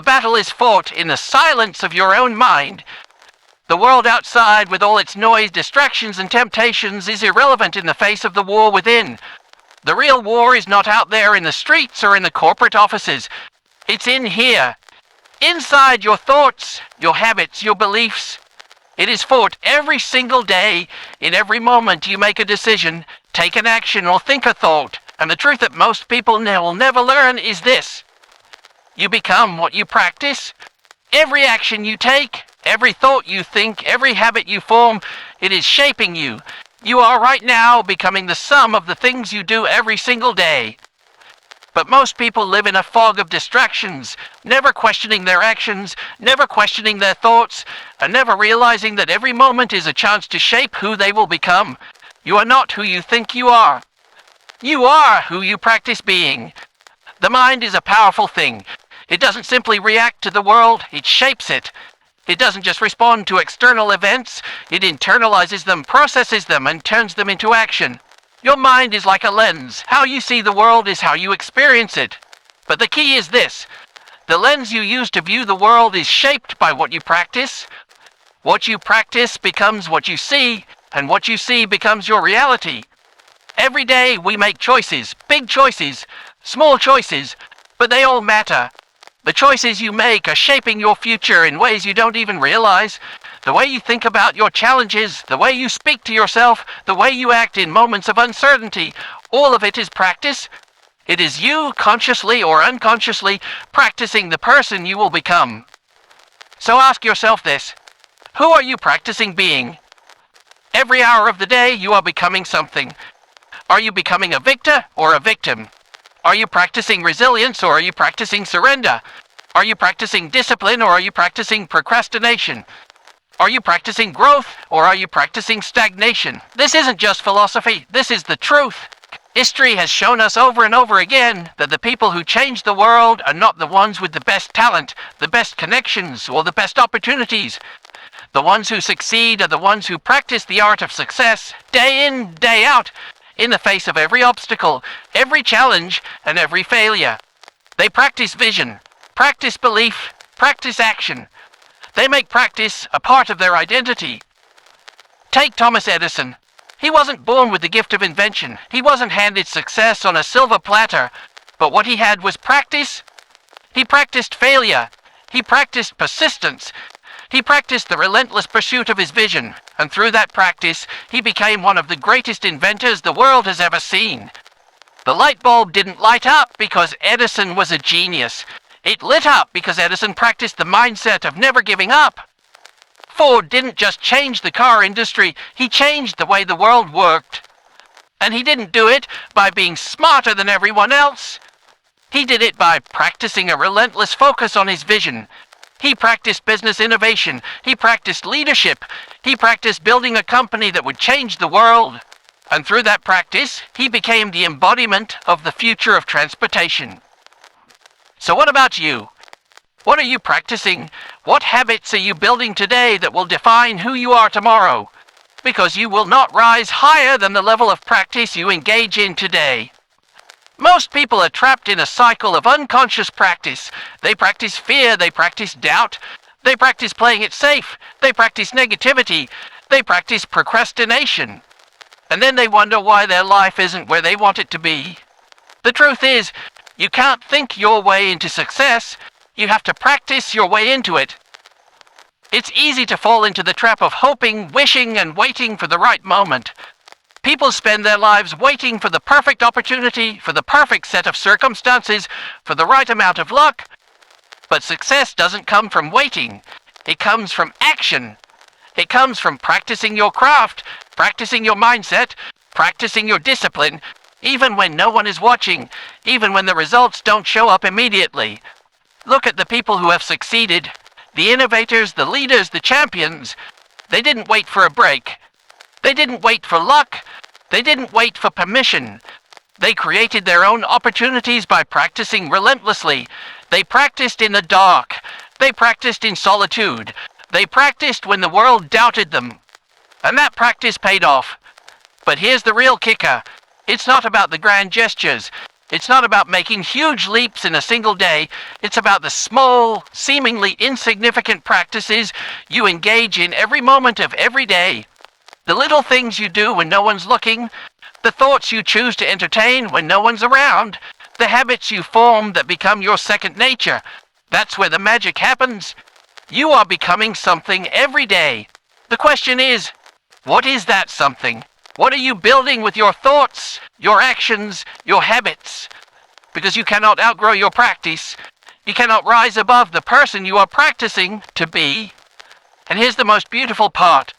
battle is fought in the silence of your own mind. The world outside, with all its noise, distractions, and temptations, is irrelevant in the face of the war within. The real war is not out there in the streets or in the corporate offices. It's in here. Inside your thoughts, your habits, your beliefs. It is fought every single day. In every moment you make a decision, take an action, or think a thought. And the truth that most people will never learn is this. You become what you practice. Every action you take, every thought you think, every habit you form, it is shaping you. You are right now becoming the sum of the things you do every single day. But most people live in a fog of distractions, never questioning their actions, never questioning their thoughts, and never realizing that every moment is a chance to shape who they will become. You are not who you think you are. You are who you practice being. The mind is a powerful thing. It doesn't simply react to the world, it shapes it. It doesn't just respond to external events, it internalizes them, processes them, and turns them into action. Your mind is like a lens. How you see the world is how you experience it. But the key is this. The lens you use to view the world is shaped by what you practice. What you practice becomes what you see, and what you see becomes your reality. Every day we make choices, big choices, small choices, but they all matter. The choices you make are shaping your future in ways you don't even realize. The way you think about your challenges, the way you speak to yourself, the way you act in moments of uncertainty, all of it is practice. It is you, consciously or unconsciously, practicing the person you will become. So ask yourself this. Who are you practicing being? Every hour of the day you are becoming something. Are you becoming a victor or a victim? Are you practicing resilience or are you practicing surrender? Are you practicing discipline or are you practicing procrastination? Are you practicing growth or are you practicing stagnation? This isn't just philosophy, this is the truth. History has shown us over and over again that the people who change the world are not the ones with the best talent, the best connections, or the best opportunities. The ones who succeed are the ones who practice the art of success, day in, day out, in the face of every obstacle, every challenge, and every failure. They practice vision, practice belief, practice action. They make practice a part of their identity. Take Thomas Edison. He wasn't born with the gift of invention. He wasn't handed success on a silver platter. But what he had was practice. He practiced failure. He practiced persistence. He practiced the relentless pursuit of his vision, and through that practice, he became one of the greatest inventors the world has ever seen. The light bulb didn't light up because Edison was a genius. It lit up because Edison practiced the mindset of never giving up. Ford didn't just change the car industry, he changed the way the world worked. And he didn't do it by being smarter than everyone else. He did it by practicing a relentless focus on his vision. He practiced business innovation. He practiced leadership. He practiced building a company that would change the world. And through that practice, he became the embodiment of the future of transportation. So what about you? What are you practicing? What habits are you building today that will define who you are tomorrow? Because you will not rise higher than the level of practice you engage in today. Most people are trapped in a cycle of unconscious practice. They practice fear, they practice doubt, they practice playing it safe, they practice negativity, they practice procrastination. And then they wonder why their life isn't where they want it to be. The truth is, you can't think your way into success, you have to practice your way into it. It's easy to fall into the trap of hoping, wishing, and waiting for the right moment. People spend their lives waiting for the perfect opportunity, for the perfect set of circumstances, for the right amount of luck. But success doesn't come from waiting. It comes from action. It comes from practicing your craft, practicing your mindset, practicing your discipline, even when no one is watching, even when the results don't show up immediately. Look at the people who have succeeded. The innovators, the leaders, the champions. They didn't wait for a break. They didn't wait for luck. They didn't wait for permission. They created their own opportunities by practicing relentlessly. They practiced in the dark. They practiced in solitude. They practiced when the world doubted them. And that practice paid off. But here's the real kicker. It's not about the grand gestures. It's not about making huge leaps in a single day. It's about the small, seemingly insignificant practices you engage in every moment of every day. The little things you do when no one's looking, the thoughts you choose to entertain when no one's around, the habits you form that become your second nature. That's where the magic happens. You are becoming something every day. The question is, what is that something? What are you building with your thoughts, your actions, your habits? Because you cannot outgrow your practice. You cannot rise above the person you are practicing to be. And here's the most beautiful part.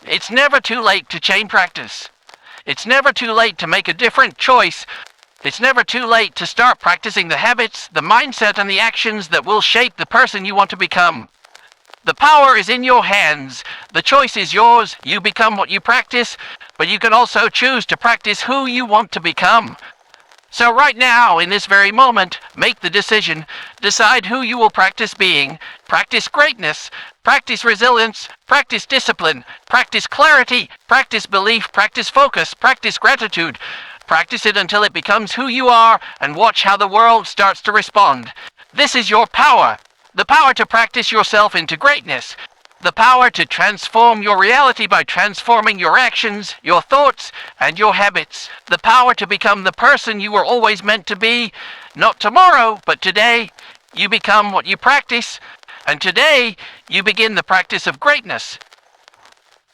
It's never too late to change practice. It's never too late to make a different choice. It's never too late to start practicing the habits, the mindset, and the actions that will shape the person you want to become. The power is in your hands. The choice is yours. You become what you practice, but you can also choose to practice who you want to become. So right now, in this very moment, make the decision. Decide who you will practice being. Practice greatness. Practice resilience. Practice discipline. Practice clarity. Practice belief. Practice focus. Practice gratitude. Practice it until it becomes who you are, and watch how the world starts to respond. This is your power. The power to practice yourself into greatness. The power to transform your reality by transforming your actions, your thoughts, and your habits. The power to become the person you were always meant to be. Not tomorrow, but today. You become what you practice, and today you begin the practice of greatness.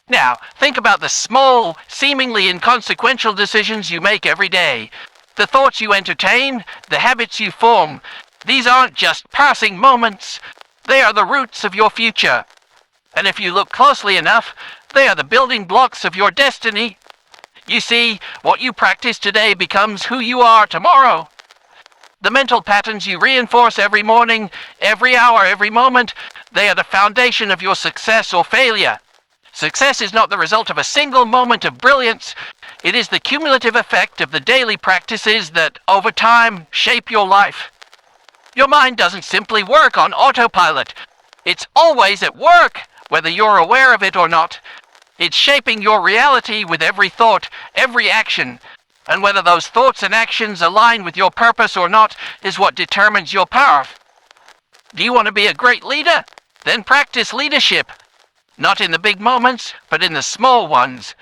Now, think about the small, seemingly inconsequential decisions you make every day. The thoughts you entertain, the habits you form. These aren't just passing moments. They are the roots of your future. And if you look closely enough, they are the building blocks of your destiny. You see, what you practice today becomes who you are tomorrow. The mental patterns you reinforce every morning, every hour, every moment, they are the foundation of your success or failure. Success is not the result of a single moment of brilliance. It is the cumulative effect of the daily practices that, over time, shape your life. Your mind doesn't simply work on autopilot. It's always at work, whether you're aware of it or not. It's shaping your reality with every thought, every action. And whether those thoughts and actions align with your purpose or not is what determines your path. Do you want to be a great leader? Then practice leadership. Not in the big moments, but in the small ones.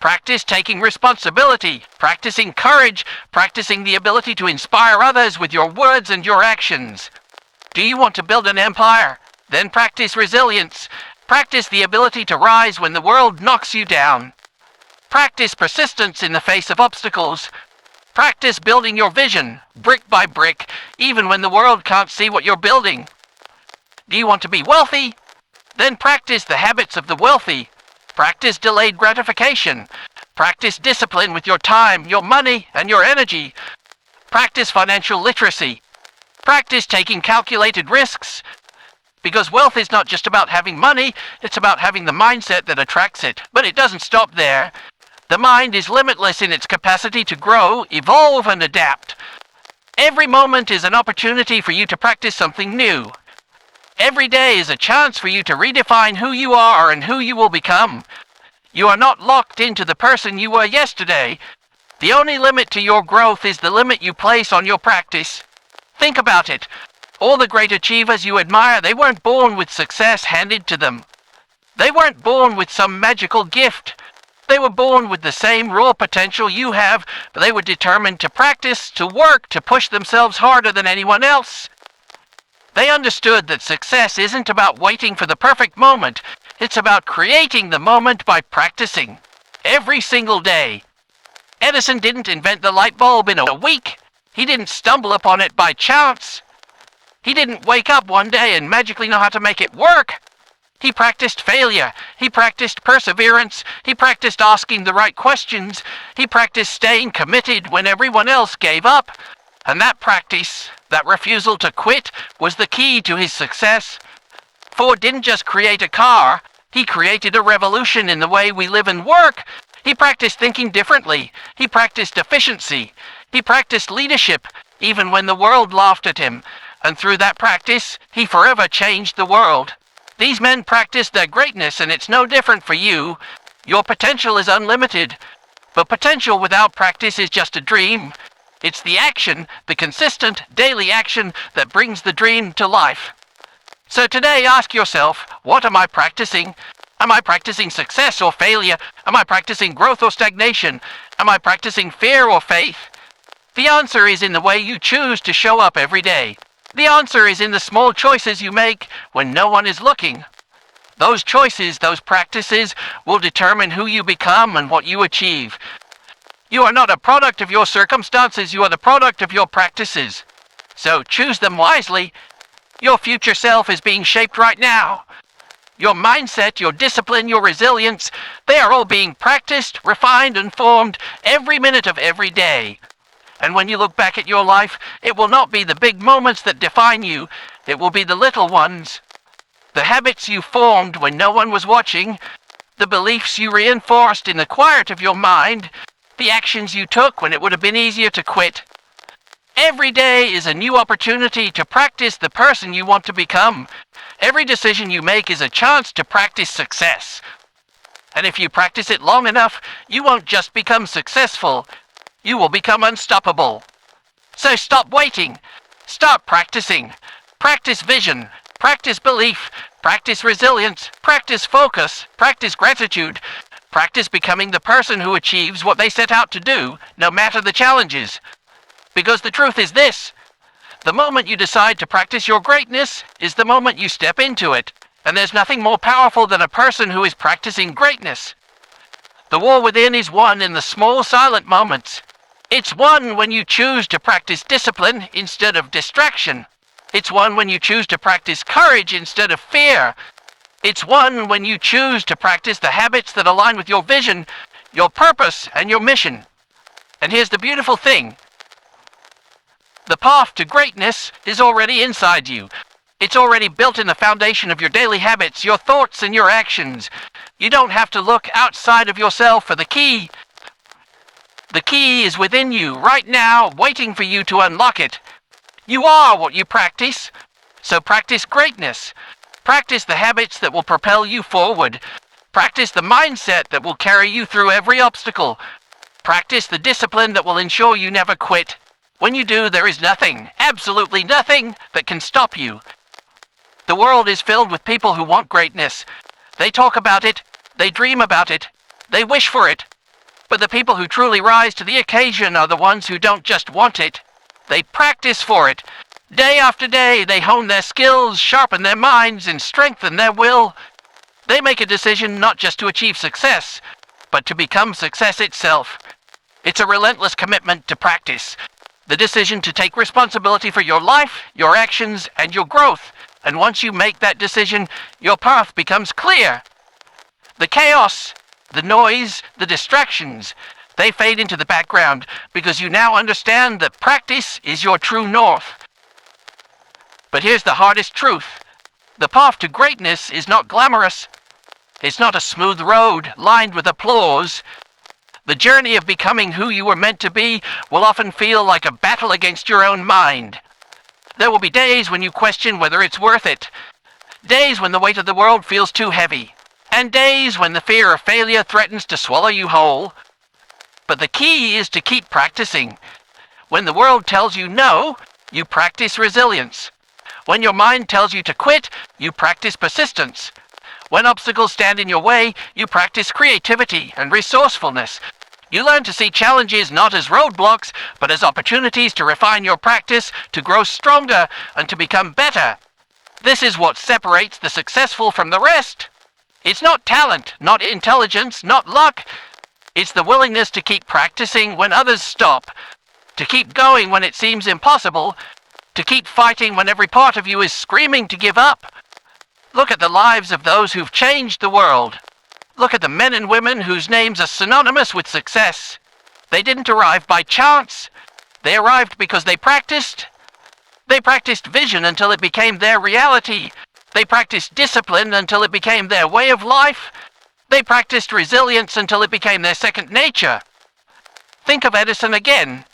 Practice taking responsibility, practicing courage, practicing the ability to inspire others with your words and your actions. Do you want to build an empire? Then practice resilience. Practice the ability to rise when the world knocks you down. Practice persistence in the face of obstacles. Practice building your vision, brick by brick, even when the world can't see what you're building. Do you want to be wealthy? Then practice the habits of the wealthy. Practice delayed gratification. Practice discipline with your time, your money, and your energy. Practice financial literacy. Practice taking calculated risks. Because wealth is not just about having money, it's about having the mindset that attracts it. But it doesn't stop there. The mind is limitless in its capacity to grow, evolve, and adapt. Every moment is an opportunity for you to practice something new. Every day is a chance for you to redefine who you are and who you will become. You are not locked into the person you were yesterday. The only limit to your growth is the limit you place on your practice. Think about it. All the great achievers you admire, they weren't born with success handed to them. They weren't born with some magical gift. They were born with the same raw potential you have, but they were determined to practice, to work, to push themselves harder than anyone else. They understood that success isn't about waiting for the perfect moment. It's about creating the moment by practicing. Every single day. Edison didn't invent the light bulb in a week. He didn't stumble upon it by chance. He didn't wake up one day and magically know how to make it work. He practiced failure. He practiced perseverance. He practiced asking the right questions. He practiced staying committed when everyone else gave up. And that practice, that refusal to quit, was the key to his success. Ford didn't just create a car. He created a revolution in the way we live and work. He practiced thinking differently. He practiced efficiency. He practiced leadership, even when the world laughed at him. And through that practice, he forever changed the world. These men practiced their greatness, and it's no different for you. Your potential is unlimited. But potential without practice is just a dream. It's the action, the consistent, daily action that brings the dream to life. So today ask yourself, what am I practicing? Am I practicing success or failure? Am I practicing growth or stagnation? Am I practicing fear or faith? The answer is in the way you choose to show up every day. The answer is in the small choices you make when no one is looking. Those choices, those practices, will determine who you become and what you achieve. You are not a product of your circumstances, you are the product of your practices. So choose them wisely. Your future self is being shaped right now. Your mindset, your discipline, your resilience, they are all being practiced, refined, and formed every minute of every day. And when you look back at your life, it will not be the big moments that define you, it will be the little ones. The habits you formed when no one was watching, the beliefs you reinforced in the quiet of your mind, the actions you took when it would have been easier to quit. Every day is a new opportunity to practice the person you want to become. Every decision you make is a chance to practice success. And if you practice it long enough, you won't just become successful, you will become unstoppable. So stop waiting. Start practicing. Practice vision. Practice belief. Practice resilience. Practice focus. Practice gratitude. Practice becoming the person who achieves what they set out to do, no matter the challenges. Because the truth is this: the moment you decide to practice your greatness is the moment you step into it. And there's nothing more powerful than a person who is practicing greatness. The war within is won in the small, silent moments. It's won when you choose to practice discipline instead of distraction. It's won when you choose to practice courage instead of fear. It's won when you choose to practice the habits that align with your vision, your purpose, and your mission. And here's the beautiful thing. The path to greatness is already inside you. It's already built in the foundation of your daily habits, your thoughts, and your actions. You don't have to look outside of yourself for the key. The key is within you, right now, waiting for you to unlock it. You are what you practice. So practice greatness. Practice the habits that will propel you forward. Practice the mindset that will carry you through every obstacle. Practice the discipline that will ensure you never quit. When you do, there is nothing, absolutely nothing, that can stop you. The world is filled with people who want greatness. They talk about it, they dream about it, they wish for it. But the people who truly rise to the occasion are the ones who don't just want it. They practice for it. Day after day, they hone their skills, sharpen their minds, and strengthen their will. They make a decision not just to achieve success, but to become success itself. It's a relentless commitment to practice. The decision to take responsibility for your life, your actions, and your growth. And once you make that decision, your path becomes clear. The chaos, the noise, the distractions, they fade into the background because you now understand that practice is your true north. But here's the hardest truth. The path to greatness is not glamorous. It's not a smooth road lined with applause. The journey of becoming who you were meant to be will often feel like a battle against your own mind. There will be days when you question whether it's worth it. Days when the weight of the world feels too heavy. And days when the fear of failure threatens to swallow you whole. But the key is to keep practicing. When the world tells you no, you practice resilience. When your mind tells you to quit, you practice persistence. When obstacles stand in your way, you practice creativity and resourcefulness. You learn to see challenges not as roadblocks, but as opportunities to refine your practice, to grow stronger, and to become better. This is what separates the successful from the rest. It's not talent, not intelligence, not luck. It's the willingness to keep practicing when others stop, to keep going when it seems impossible, to keep fighting when every part of you is screaming to give up. Look at the lives of those who've changed the world. Look at the men and women whose names are synonymous with success. They didn't arrive by chance. They arrived because they practiced. They practiced vision until it became their reality. They practiced discipline until it became their way of life. They practiced resilience until it became their second nature. Think of Edison again.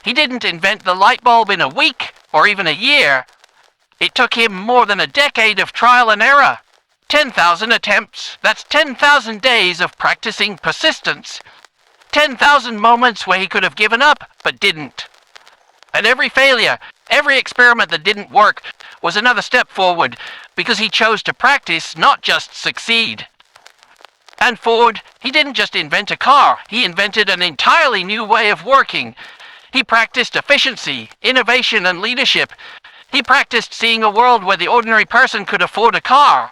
He didn't invent the light bulb in a week or even a year. It took him more than a decade of trial and error. 10,000 attempts, that's 10,000 days of practicing persistence. 10,000 moments where he could have given up, but didn't. And every failure, every experiment that didn't work was another step forward because he chose to practice, not just succeed. And Ford, he didn't just invent a car, he invented an entirely new way of working. He practiced efficiency, innovation, and leadership. He practiced seeing a world where the ordinary person could afford a car.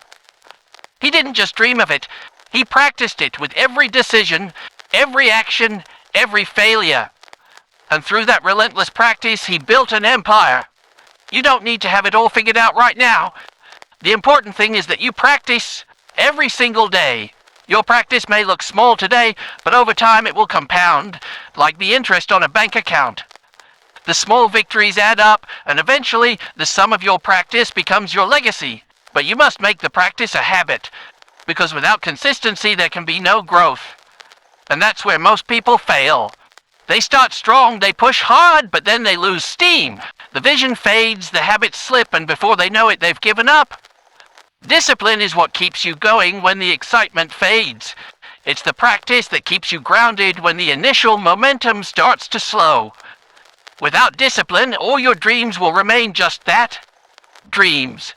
He didn't just dream of it, he practiced it with every decision, every action, every failure. And through that relentless practice, he built an empire. You don't need to have it all figured out right now. The important thing is that you practice every single day. Your practice may look small today, but over time it will compound, like the interest on a bank account. The small victories add up, and eventually the sum of your practice becomes your legacy. But you must make the practice a habit, because without consistency there can be no growth. And that's where most people fail. They start strong, they push hard, but then they lose steam. The vision fades, the habits slip, and before they know it, they've given up. Discipline is what keeps you going when the excitement fades. It's the practice that keeps you grounded when the initial momentum starts to slow. Without discipline, all your dreams will remain just that, dreams.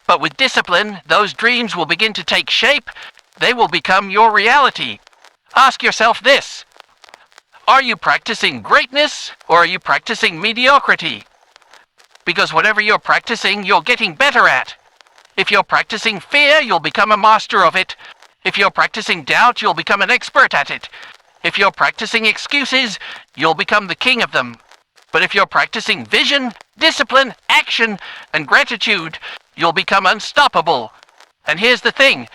But with discipline, those dreams will begin to take shape. They will become your reality. Ask yourself this: are you practicing greatness, or are you practicing mediocrity? Because whatever you're practicing, you're getting better at. If you're practicing fear, you'll become a master of it. If you're practicing doubt, you'll become an expert at it. If you're practicing excuses, you'll become the king of them. But if you're practicing vision, discipline, action, and gratitude, you'll become unstoppable. And here's the thing: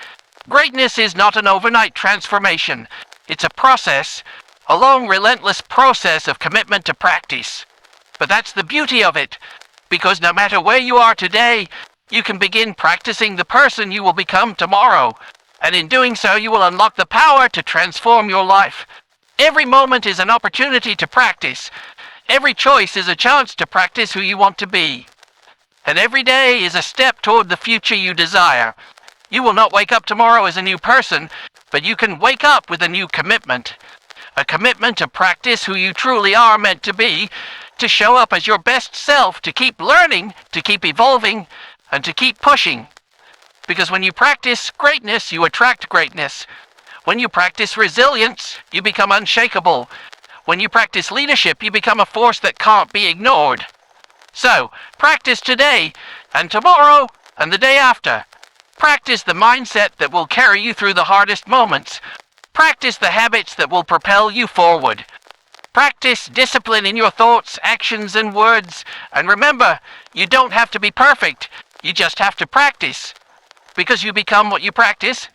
greatness is not an overnight transformation. It's a process, a long, relentless process of commitment to practice. But that's the beauty of it, because no matter where you are today, you can begin practicing the person you will become tomorrow. And in doing so, you will unlock the power to transform your life. Every moment is an opportunity to practice. Every choice is a chance to practice who you want to be. And every day is a step toward the future you desire. You will not wake up tomorrow as a new person, but you can wake up with a new commitment. A commitment to practice who you truly are meant to be, to show up as your best self, to keep learning, to keep evolving, and to keep pushing. Because when you practice greatness, you attract greatness. When you practice resilience, you become unshakable. When you practice leadership, you become a force that can't be ignored. So, practice today, and tomorrow, and the day after. Practice the mindset that will carry you through the hardest moments. Practice the habits that will propel you forward. Practice discipline in your thoughts, actions, and words. And remember, you don't have to be perfect. You just have to practice. Because you become what you practice.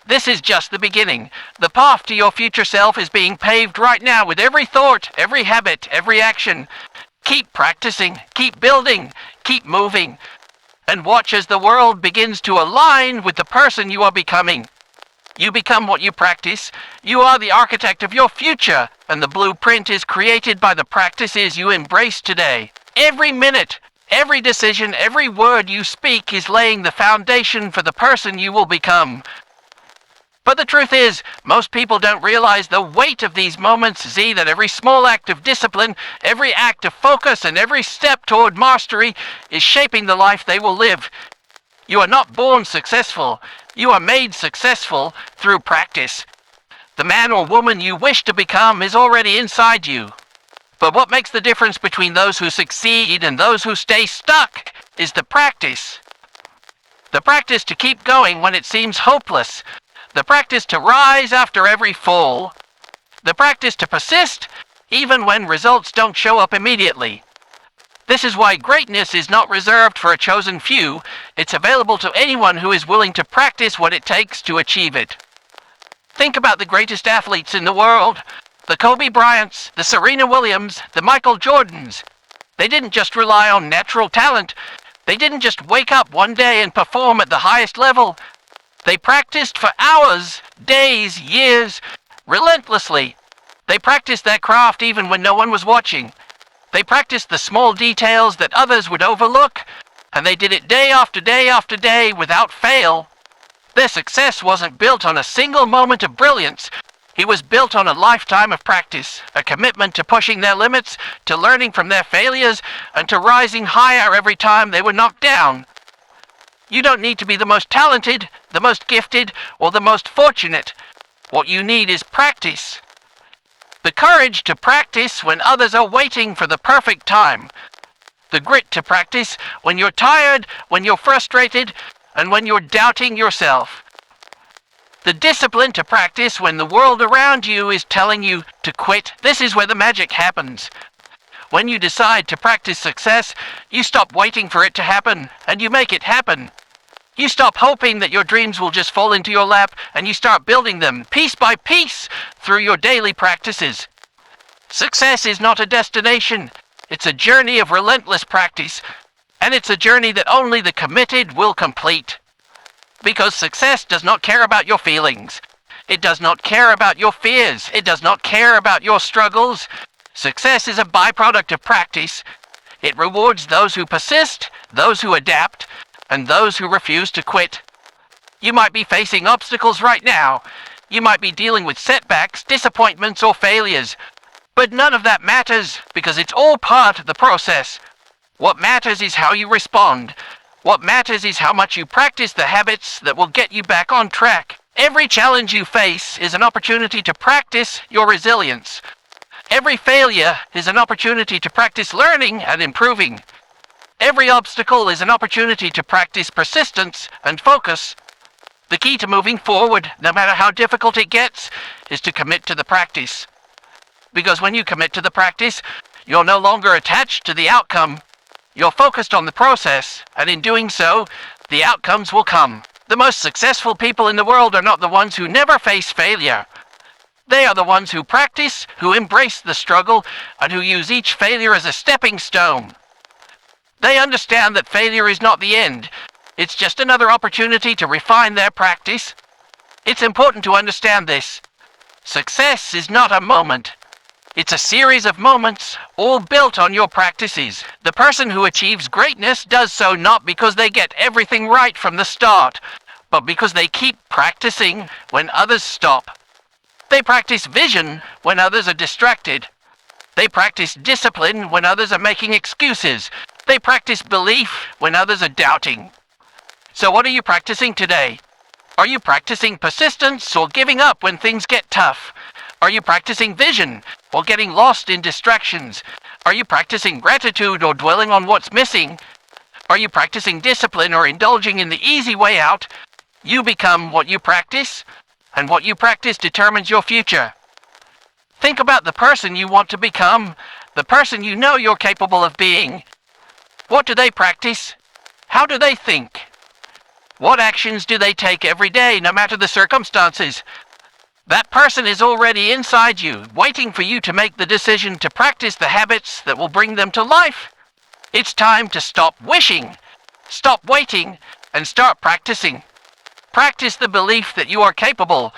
This is just the beginning. The path to your future self is being paved right now with every thought, every habit, every action. Keep practicing, keep building, keep moving. And watch as the world begins to align with the person you are becoming. You become what you practice. You are the architect of your future, and the blueprint is created by the practices you embrace today. Every minute, every decision, every word you speak is laying the foundation for the person you will become. But the truth is, most people don't realize the weight of these moments, that every small act of discipline, every act of focus, and every step toward mastery is shaping the life they will live. You are not born successful. You are made successful through practice. The man or woman you wish to become is already inside you. But what makes the difference between those who succeed and those who stay stuck is the practice. The practice to keep going when it seems hopeless. The practice to rise after every fall. The practice to persist even when results don't show up immediately. This is why greatness is not reserved for a chosen few. It's available to anyone who is willing to practice what it takes to achieve it. Think about the greatest athletes in the world. The Kobe Bryants, the Serena Williams, the Michael Jordans. They didn't just rely on natural talent. They didn't just wake up one day and perform at the highest level. They practiced for hours, days, years, relentlessly. They practiced their craft even when no one was watching. They practiced the small details that others would overlook, and they did it day after day after day without fail. Their success wasn't built on a single moment of brilliance. He was built on a lifetime of practice, a commitment to pushing their limits, to learning from their failures, and to rising higher every time they were knocked down. You don't need to be the most talented, the most gifted, or the most fortunate. What you need is practice. The courage to practice when others are waiting for the perfect time. The grit to practice when you're tired, when you're frustrated, and when you're doubting yourself. The discipline to practice when the world around you is telling you to quit. This is where the magic happens. When you decide to practice success, you stop waiting for it to happen, and you make it happen. You stop hoping that your dreams will just fall into your lap, and you start building them, piece by piece, through your daily practices. Success is not a destination. It's a journey of relentless practice, and it's a journey that only the committed will complete. Because success does not care about your feelings. It does not care about your fears. It does not care about your struggles. Success is a byproduct of practice. It rewards those who persist, those who adapt, and those who refuse to quit. You might be facing obstacles right now. You might be dealing with setbacks, disappointments, or failures. But none of that matters, because it's all part of the process. What matters is how you respond. What matters is how much you practice the habits that will get you back on track. Every challenge you face is an opportunity to practice your resilience. Every failure is an opportunity to practice learning and improving. Every obstacle is an opportunity to practice persistence and focus. The key to moving forward, no matter how difficult it gets, is to commit to the practice. Because when you commit to the practice, you're no longer attached to the outcome. You're focused on the process, and in doing so, the outcomes will come. The most successful people in the world are not the ones who never face failure. They are the ones who practice, who embrace the struggle, and who use each failure as a stepping stone. They understand that failure is not the end. It's just another opportunity to refine their practice. It's important to understand this. Success is not a moment. It's a series of moments, all built on your practices. The person who achieves greatness does so not because they get everything right from the start, but because they keep practicing when others stop. They practice vision when others are distracted. They practice discipline when others are making excuses. They practice belief when others are doubting. So what are you practicing today? Are you practicing persistence or giving up when things get tough? Are you practicing vision or getting lost in distractions? Are you practicing gratitude or dwelling on what's missing? Are you practicing discipline or indulging in the easy way out? You become what you practice, and what you practice determines your future. Think about the person you want to become, the person you know you're capable of being. What do they practice? How do they think? What actions do they take every day, no matter the circumstances? That person is already inside you, waiting for you to make the decision to practice the habits that will bring them to life. It's time to stop wishing, stop waiting, and start practicing. Practice the belief that you are capable.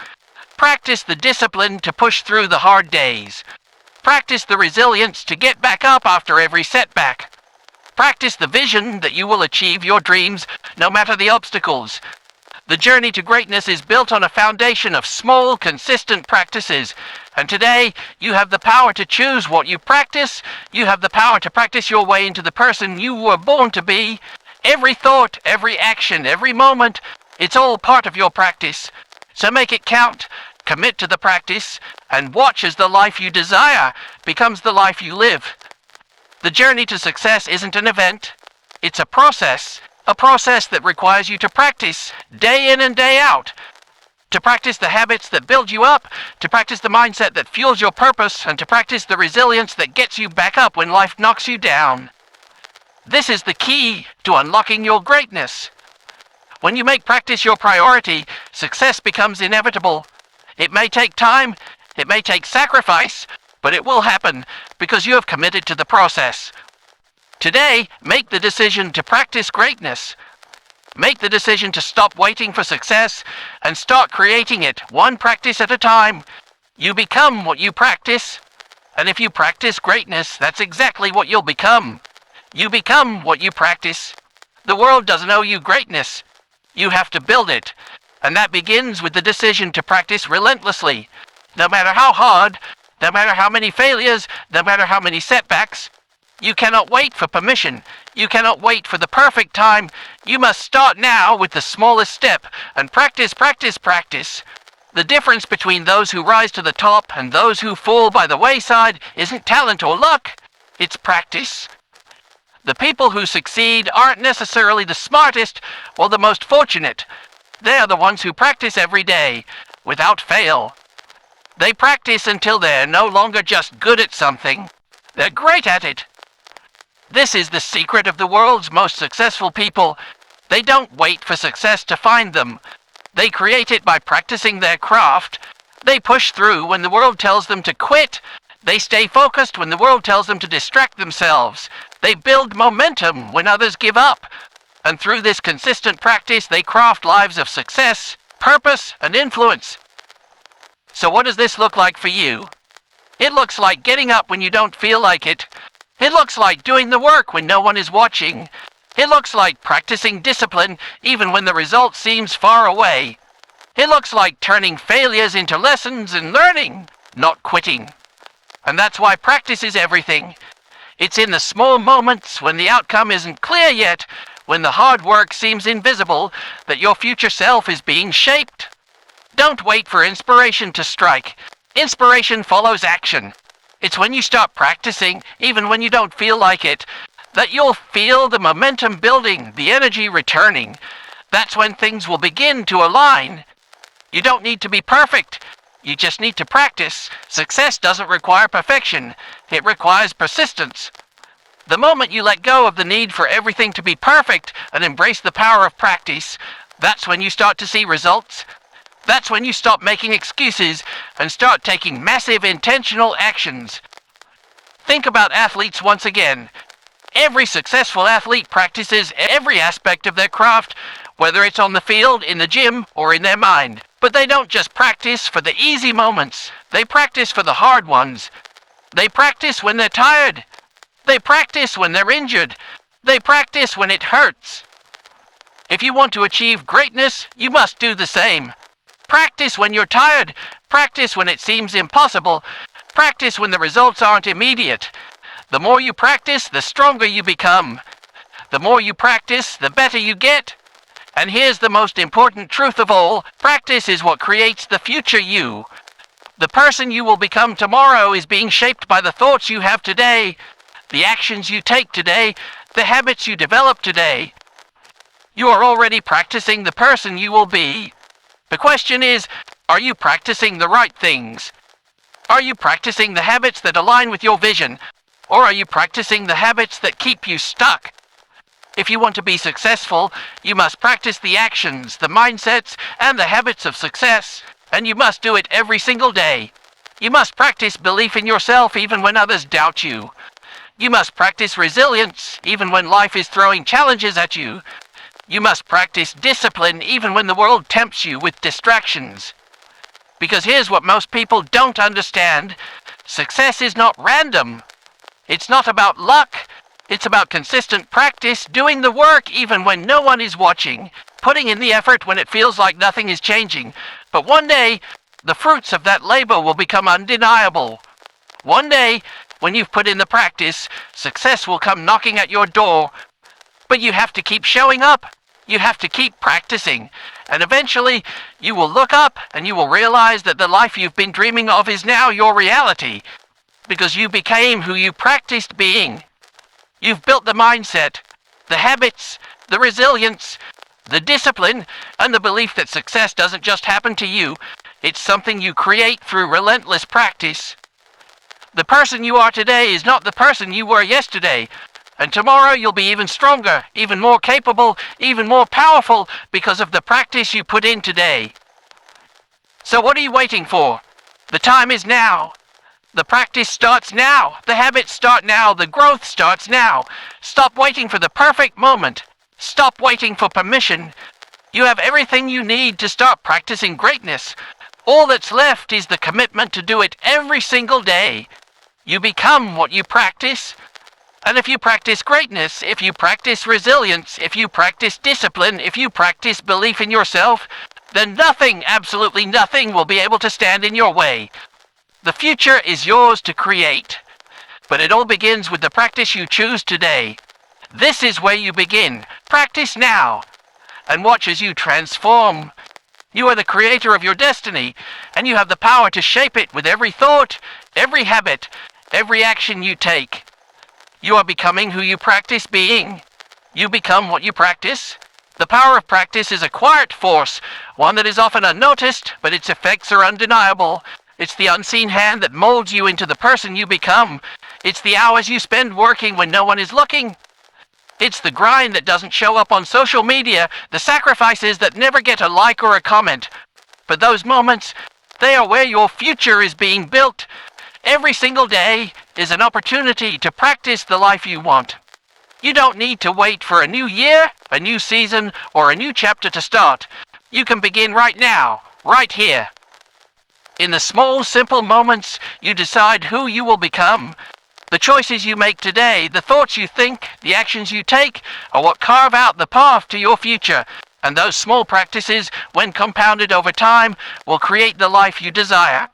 Practice the discipline to push through the hard days. Practice the resilience to get back up after every setback. Practice the vision that you will achieve your dreams, no matter the obstacles. The journey to greatness is built on a foundation of small, consistent practices. And today, you have the power to choose what you practice. You have the power to practice your way into the person you were born to be. Every thought, every action, every moment, it's all part of your practice. So make it count, commit to the practice, and watch as the life you desire becomes the life you live. The journey to success isn't an event. It's a process that requires you to practice day in and day out. To practice the habits that build you up, to practice the mindset that fuels your purpose, and to practice the resilience that gets you back up when life knocks you down. This is the key to unlocking your greatness. When you make practice your priority, success becomes inevitable. It may take time, it may take sacrifice, but it will happen because you have committed to the process. Today, make the decision to practice greatness. Make the decision to stop waiting for success and start creating it, one practice at a time. You become what you practice. And if you practice greatness, that's exactly what you'll become. You become what you practice. The world doesn't owe you greatness. You have to build it. And that begins with the decision to practice relentlessly. No matter how hard, no matter how many failures, no matter how many setbacks, you cannot wait for permission. You cannot wait for the perfect time. You must start now with the smallest step and practice, practice, practice. The difference between those who rise to the top and those who fall by the wayside isn't talent or luck. It's practice. The people who succeed aren't necessarily the smartest or the most fortunate. They are the ones who practice every day, without fail. They practice until they're no longer just good at something. They're great at it. This is the secret of the world's most successful people. They don't wait for success to find them. They create it by practicing their craft. They push through when the world tells them to quit. They stay focused when the world tells them to distract themselves. They build momentum when others give up. And through this consistent practice, they craft lives of success, purpose, and influence. So what does this look like for you? It looks like getting up when you don't feel like it. It looks like doing the work when no one is watching. It looks like practicing discipline even when the result seems far away. It looks like turning failures into lessons and learning, not quitting. And that's why practice is everything. It's in the small moments when the outcome isn't clear yet, when the hard work seems invisible, that your future self is being shaped. Don't wait for inspiration to strike. Inspiration follows action. It's when you start practicing, even when you don't feel like it, that you'll feel the momentum building, the energy returning. That's when things will begin to align. You don't need to be perfect. You just need to practice. Success doesn't require perfection. It requires persistence. The moment you let go of the need for everything to be perfect and embrace the power of practice, that's when you start to see results. That's when you stop making excuses and start taking massive intentional actions. Think about athletes once again. Every successful athlete practices every aspect of their craft, whether it's on the field, in the gym, or in their mind. But they don't just practice for the easy moments. They practice for the hard ones. They practice when they're tired. They practice when they're injured. They practice when it hurts. If you want to achieve greatness, you must do the same. Practice when you're tired. Practice when it seems impossible. Practice when the results aren't immediate. The more you practice, the stronger you become. The more you practice, the better you get. And here's the most important truth of all. Practice is what creates the future you. The person you will become tomorrow is being shaped by the thoughts you have today, the actions you take today, the habits you develop today. You are already practicing the person you will be. The question is, are you practicing the right things? Are you practicing the habits that align with your vision? Or are you practicing the habits that keep you stuck? If you want to be successful, you must practice the actions, the mindsets, and the habits of success. And you must do it every single day. You must practice belief in yourself even when others doubt you. You must practice resilience even when life is throwing challenges at you. You must practice discipline even when the world tempts you with distractions. Because here's what most people don't understand. Success is not random. It's not about luck. It's about consistent practice, doing the work even when no one is watching, putting in the effort when it feels like nothing is changing. But one day, the fruits of that labor will become undeniable. One day, when you've put in the practice, success will come knocking at your door. But you have to keep showing up. You have to keep practicing. And eventually, you will look up and you will realize that the life you've been dreaming of is now your reality. Because you became who you practiced being. You've built the mindset, the habits, the resilience, the discipline, and the belief that success doesn't just happen to you. It's something you create through relentless practice. The person you are today is not the person you were yesterday. And tomorrow you'll be even stronger, even more capable, even more powerful because of the practice you put in today. So what are you waiting for? The time is now. The practice starts now. The habits start now. The growth starts now. Stop waiting for the perfect moment. Stop waiting for permission. You have everything you need to start practicing greatness. All that's left is the commitment to do it every single day. You become what you practice. And if you practice greatness, if you practice resilience, if you practice discipline, if you practice belief in yourself, then nothing, absolutely nothing, will be able to stand in your way. The future is yours to create, but it all begins with the practice you choose today. This is where you begin. Practice now, and watch as you transform. You are the creator of your destiny, and you have the power to shape it with every thought, every habit, every action you take. You are becoming who you practice being. You become what you practice. The power of practice is a quiet force, one that is often unnoticed, but its effects are undeniable. It's the unseen hand that molds you into the person you become. It's the hours you spend working when no one is looking. It's the grind that doesn't show up on social media, the sacrifices that never get a like or a comment. But those moments, they are where your future is being built. Every single day is an opportunity to practice the life you want. You don't need to wait for a new year, a new season, or a new chapter to start. You can begin right now, right here. In the small, simple moments, you decide who you will become. The choices you make today, the thoughts you think, the actions you take, are what carve out the path to your future. And those small practices, when compounded over time, will create the life you desire.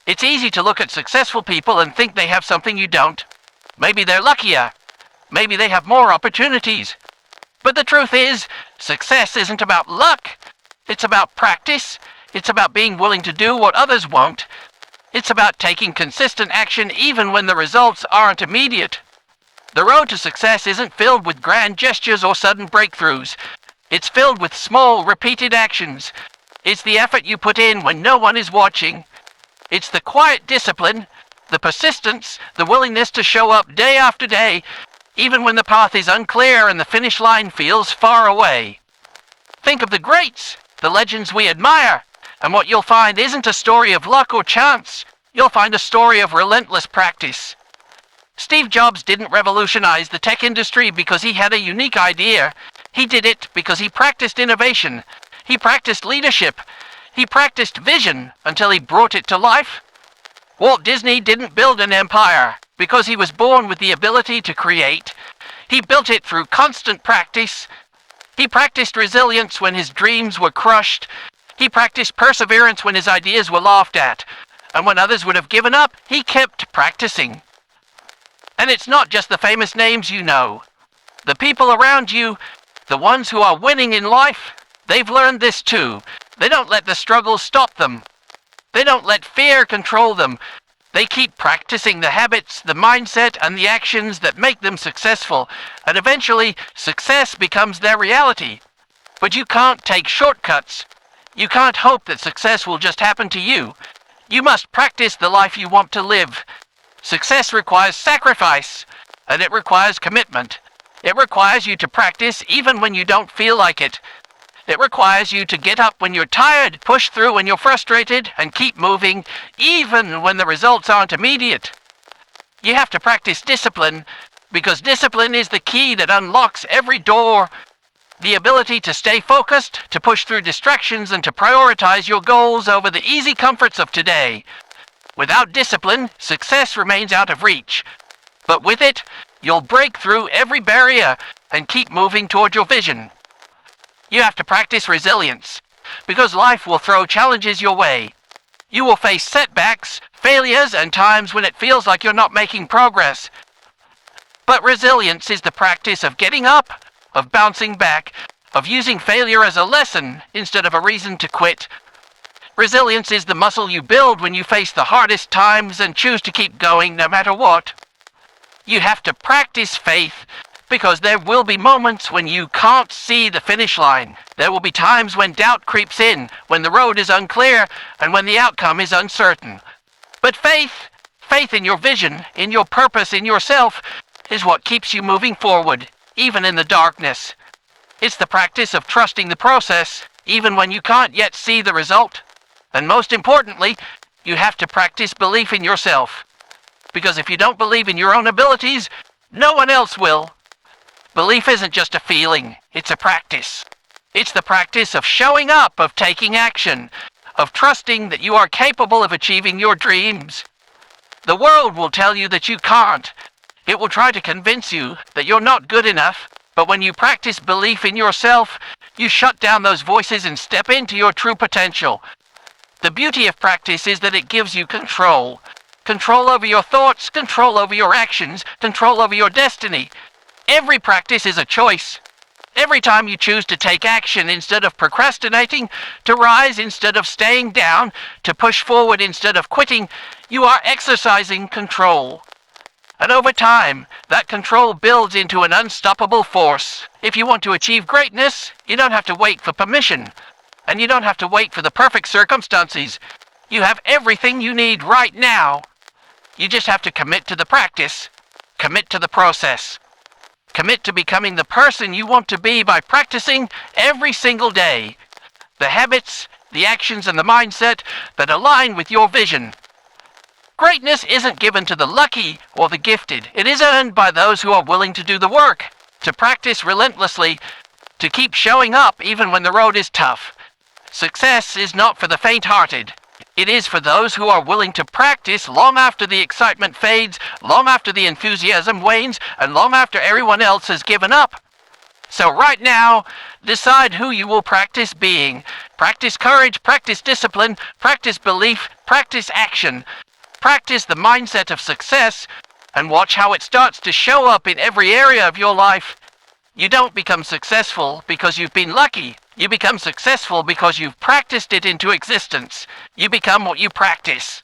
It's easy to look at successful people and think they have something you don't. Maybe they're luckier. Maybe they have more opportunities. But the truth is, success isn't about luck. It's about practice. It's about being willing to do what others won't. It's about taking consistent action even when the results aren't immediate. The road to success isn't filled with grand gestures or sudden breakthroughs. It's filled with small, repeated actions. It's the effort you put in when no one is watching. It's the quiet discipline, the persistence, the willingness to show up day after day, even when the path is unclear and the finish line feels far away. Think of the greats, the legends we admire, and what you'll find isn't a story of luck or chance. You'll find a story of relentless practice. Steve Jobs didn't revolutionize the tech industry because he had a unique idea. He did it because he practiced innovation. He practiced leadership. He practiced vision until he brought it to life. Walt Disney didn't build an empire because he was born with the ability to create. He built it through constant practice. He practiced resilience when his dreams were crushed. He practiced perseverance when his ideas were laughed at. And when others would have given up, he kept practicing. And it's not just the famous names you know. The people around you, the ones who are winning in life, they've learned this too. They don't let the struggle stop them. They don't let fear control them. They keep practicing the habits, the mindset, and the actions that make them successful. And eventually, success becomes their reality. But you can't take shortcuts. You can't hope that success will just happen to you. You must practice the life you want to live. Success requires sacrifice, and it requires commitment. It requires you to practice even when you don't feel like it. It requires you to get up when you're tired, push through when you're frustrated, and keep moving, even when the results aren't immediate. You have to practice discipline, because discipline is the key that unlocks every door. The ability to stay focused, to push through distractions, and to prioritize your goals over the easy comforts of today. Without discipline, success remains out of reach. But with it, you'll break through every barrier and keep moving toward your vision. You have to practice resilience, because life will throw challenges your way. You will face setbacks, failures, and times when it feels like you're not making progress. But resilience is the practice of getting up, of bouncing back, of using failure as a lesson instead of a reason to quit. Resilience is the muscle you build when you face the hardest times and choose to keep going no matter what. You have to practice faith, because there will be moments when you can't see the finish line. There will be times when doubt creeps in, when the road is unclear, and when the outcome is uncertain. But faith in your vision, in your purpose, in yourself, is what keeps you moving forward, even in the darkness. It's the practice of trusting the process, even when you can't yet see the result. And most importantly, you have to practice belief in yourself. Because if you don't believe in your own abilities, no one else will. Belief isn't just a feeling, it's a practice. It's the practice of showing up, of taking action, of trusting that you are capable of achieving your dreams. The world will tell you that you can't. It will try to convince you that you're not good enough, but when you practice belief in yourself, You shut down those voices and step into your true potential. The beauty of practice is that it gives you control. Control over your thoughts, control over your actions, control over your destiny. Every practice is a choice. Every time you choose to take action instead of procrastinating, to rise instead of staying down, to push forward instead of quitting, you are exercising control. And over time, that control builds into an unstoppable force. If you want to achieve greatness, you don't have to wait for permission. And you don't have to wait for the perfect circumstances. You have everything you need right now. You just have to commit to the practice. Commit to the process. Commit to becoming the person you want to be by practicing every single day. The habits, the actions, and the mindset that align with your vision. Greatness isn't given to the lucky or the gifted. It is earned by those who are willing to do the work, to practice relentlessly, to keep showing up even when the road is tough. Success is not for the faint-hearted. It is for those who are willing to practice long after the excitement fades, long after the enthusiasm wanes, and long after everyone else has given up. So right now, decide who you will practice being. Practice courage, practice discipline, practice belief, practice action. Practice the mindset of success, and watch how it starts to show up in every area of your life. You don't become successful because you've been lucky. You become successful because you've practiced it into existence. You become what you practice.